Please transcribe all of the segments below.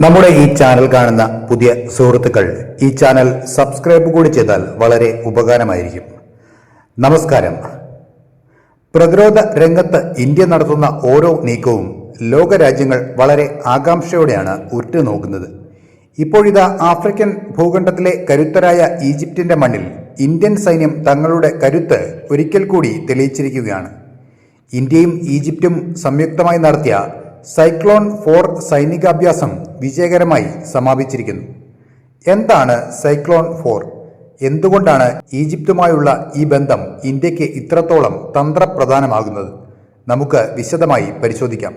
നമ്മുടെ ഈ ചാനൽ കാണുന്ന പുതിയ സുഹൃത്തുക്കൾ ഈ ചാനൽ സബ്സ്ക്രൈബ് കൂടി ചെയ്താൽ വളരെ ഉപകാരമായിരിക്കും. നമസ്കാരം. പ്രതിരോധ രംഗത്ത് ഇന്ത്യ നടത്തുന്ന ഓരോ നീക്കവും ലോകരാജ്യങ്ങൾ വളരെ ആകാംക്ഷയോടെയാണ് ഉറ്റുനോക്കുന്നത്. ഇപ്പോഴിതാ ആഫ്രിക്കൻ ഭൂഖണ്ഡത്തിലെ കരുത്തരായ ഈജിപ്തിന്റെ മണ്ണിൽ ഇന്ത്യൻ സൈന്യം തങ്ങളുടെ കരുത്ത് ഒരിക്കൽ കൂടി തെളിയിച്ചിരിക്കുകയാണ്. ഇന്ത്യയും ഈജിപ്തും സംയുക്തമായി നടത്തിയ സൈക്ലോൺ 4 സൈനികാഭ്യാസം വിജയകരമായി സമാപിച്ചിരിക്കുന്നു. എന്താണ് സൈക്ലോൺ 4? എന്തുകൊണ്ടാണ് ഈജിപ്തുമായുള്ള ഈ ബന്ധം ഇന്ത്യക്ക് ഇത്രത്തോളം തന്ത്രപ്രധാനമാകുന്നത്? നമുക്ക് വിശദമായി പരിശോധിക്കാം.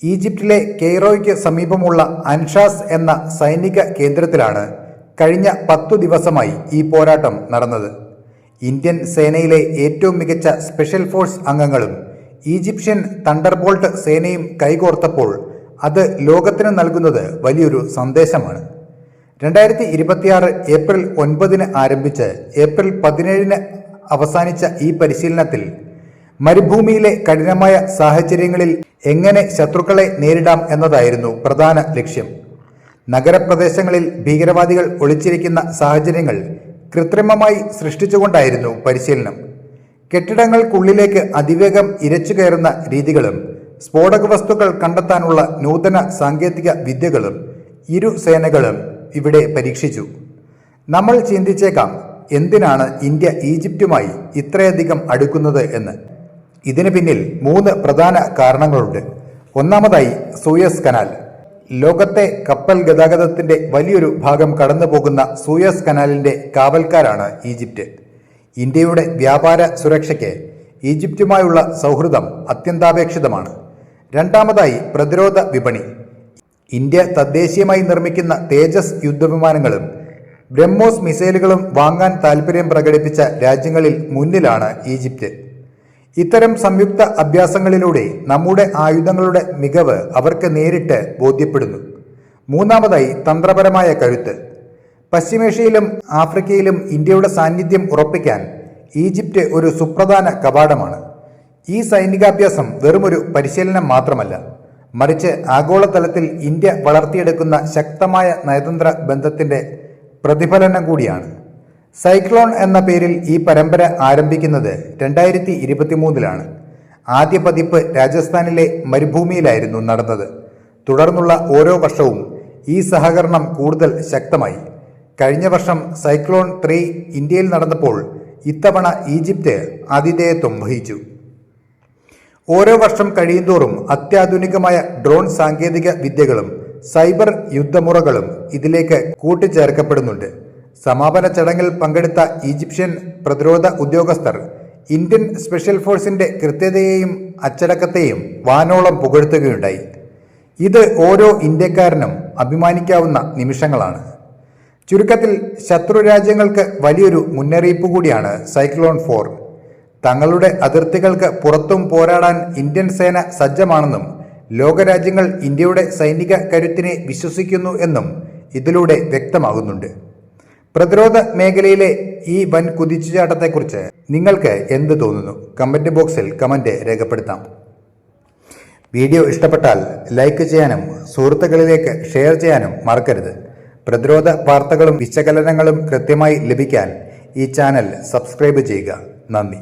ഈജിപ്തിലെ കെയ്റോയ്ക്ക് സമീപമുള്ള അൻഷാസ് എന്ന സൈനിക കേന്ദ്രത്തിലാണ് കഴിഞ്ഞ 10 ദിവസമായി ഈ പോരാട്ടം നടന്നത്. ഇന്ത്യൻ സേനയിലെ ഏറ്റവും മികച്ച സ്പെഷ്യൽ ഫോഴ്സ് അംഗങ്ങളും ഈജിപ്ഷ്യൻ തണ്ടർബോൾട്ട് സേനയും കൈകോർത്തപ്പോൾ അത് ലോകത്തിന് നൽകുന്നത് വലിയൊരു സന്ദേശമാണ്. 2026 ഏപ്രിൽ 9 ആരംഭിച്ച് ഏപ്രിൽ 17 അവസാനിച്ച ഈ പരിശീലനത്തിൽ മരുഭൂമിയിലെ കഠിനമായ സാഹചര്യങ്ങളിൽ എങ്ങനെ ശത്രുക്കളെ നേരിടാം എന്നതായിരുന്നു പ്രധാന ലക്ഷ്യം. നഗരപ്രദേശങ്ങളിൽ ഭീകരവാദികൾ ഒളിച്ചിരിക്കുന്ന സാഹചര്യങ്ങൾ കൃത്രിമമായി സൃഷ്ടിച്ചുകൊണ്ടായിരുന്നു പരിശീലനം. കെട്ടിടങ്ങൾക്കുള്ളിലേക്ക് അതിവേഗം ഇരച്ചു കയറുന്ന രീതികളും സ്ഫോടക വസ്തുക്കൾ കണ്ടെത്താനുള്ള നൂതന സാങ്കേതിക വിദ്യകളും ഇരു സേനകളും ഇവിടെ പരീക്ഷിച്ചു. നമ്മൾ ചിന്തിച്ചേക്കാം, എന്തിനാണ് ഇന്ത്യ ഈജിപ്തുമായി ഇത്രയധികം അടുക്കുന്നത് എന്ന്. ഇതിന് പിന്നിൽ 3 പ്രധാന കാരണങ്ങളുണ്ട്. ഒന്നാമതായി സൂയസ് കനാൽ. ലോകത്തെ കപ്പൽ ഗതാഗതത്തിന്റെ വലിയൊരു ഭാഗം കടന്നുപോകുന്ന സൂയസ് കനാലിന്റെ കാവൽക്കാരാണ് ഈജിപ്ത്. ഇന്ത്യയുടെ വ്യാപാര സുരക്ഷയ്ക്ക് ഈജിപ്തുമായുള്ള സൗഹൃദം അത്യന്താപേക്ഷിതമാണ്. രണ്ടാമതായി പ്രതിരോധ വിപണി. ഇന്ത്യ തദ്ദേശീയമായി നിർമ്മിക്കുന്ന തേജസ് യുദ്ധവിമാനങ്ങളും ബ്രഹ്മോസ് മിസൈലുകളും വാങ്ങാൻ താൽപ്പര്യം പ്രകടിപ്പിച്ച രാജ്യങ്ങളിൽ മുന്നിലാണ് ഈജിപ്ത്. ഇത്തരം സംയുക്ത അഭ്യാസങ്ങളിലൂടെ നമ്മുടെ ആയുധങ്ങളുടെ മികവ് അവർക്ക് നേരിട്ട് ബോധ്യപ്പെടുന്നു. മൂന്നാമതായി തന്ത്രപരമായ കരുത്ത്. പശ്ചിമേഷ്യയിലും ആഫ്രിക്കയിലും ഇന്ത്യയുടെ സാന്നിധ്യം ഉറപ്പിക്കാൻ ഈജിപ്ത് ഒരു സുപ്രധാന കവാടമാണ്. ഈ സൈനികാഭ്യാസം വെറുമൊരു പരിശീലനം മാത്രമല്ല, മറിച്ച് ആഗോളതലത്തിൽ ഇന്ത്യ വളർത്തിയെടുക്കുന്ന ശക്തമായ നയതന്ത്ര ബന്ധത്തിന്റെ പ്രതിഫലനം കൂടിയാണ്. സൈക്ലോൺ എന്ന പേരിൽ ഈ പരമ്പര ആരംഭിക്കുന്നത് 2023 ആദ്യ പതിപ്പ് രാജസ്ഥാനിലെ മരുഭൂമിയിലായിരുന്നു നടന്നത്. തുടർന്നുള്ള ഓരോ വർഷവും ഈ സഹകരണം കൂടുതൽ ശക്തമായി. കഴിഞ്ഞ വർഷം സൈക്ലോൺ 3 ഇന്ത്യയിൽ നടന്നപ്പോൾ ഇത്തവണ ഈജിപ്ത് ആതിഥേയത്വം വഹിച്ചു. ഓരോ വർഷം കഴിയുന്തോറും അത്യാധുനികമായ ഡ്രോൺ സാങ്കേതിക വിദ്യകളും സൈബർ യുദ്ധമുറകളും ഇതിലേക്ക് കൂട്ടിച്ചേർക്കപ്പെടുന്നുണ്ട്. സമാപന ചടങ്ങിൽ പങ്കെടുത്ത ഈജിപ്ഷ്യൻ പ്രതിരോധ ഉദ്യോഗസ്ഥർ ഇന്ത്യൻ സ്പെഷ്യൽ ഫോഴ്സിന്റെ കൃത്യതയെയും അച്ചടക്കത്തെയും വാനോളം പുകഴ്ത്തുകയുണ്ടായി. ഇത് ഓരോ ഇന്ത്യക്കാരനും അഭിമാനിക്കാവുന്ന നിമിഷങ്ങളാണ്. ചുരുക്കത്തിൽ, ശത്രു രാജ്യങ്ങൾക്ക് വലിയൊരു മുന്നറിയിപ്പ് കൂടിയാണ് സൈക്ലോൺ 4. തങ്ങളുടെ അതിർത്തികൾക്ക് പുറത്തും പോരാടാൻ ഇന്ത്യൻ സേന സജ്ജമാണെന്നും ലോകരാജ്യങ്ങൾ ഇന്ത്യയുടെ സൈനിക കരുത്തിനെ വിശ്വസിക്കുന്നു എന്നും ഇതിലൂടെ വ്യക്തമാകുന്നുണ്ട്. പ്രതിരോധ മേഖലയിലെ ഈ വൻ കുതിച്ചുചാട്ടത്തെക്കുറിച്ച് നിങ്ങൾക്ക് എന്ത് തോന്നുന്നു? കമന്റ് ബോക്സിൽ കമന്റ് രേഖപ്പെടുത്താം. വീഡിയോ ഇഷ്ടപ്പെട്ടാൽ ലൈക്ക് ചെയ്യാനും സുഹൃത്തുക്കളിലേക്ക് ഷെയർ ചെയ്യാനും മറക്കരുത്. പ്രതിരോധ വാർത്തകളും വിശകലനങ്ങളും കൃത്യമായി ലഭിക്കാൻ ഈ ചാനൽ സബ്സ്ക്രൈബ് ചെയ്യുക. നന്ദി.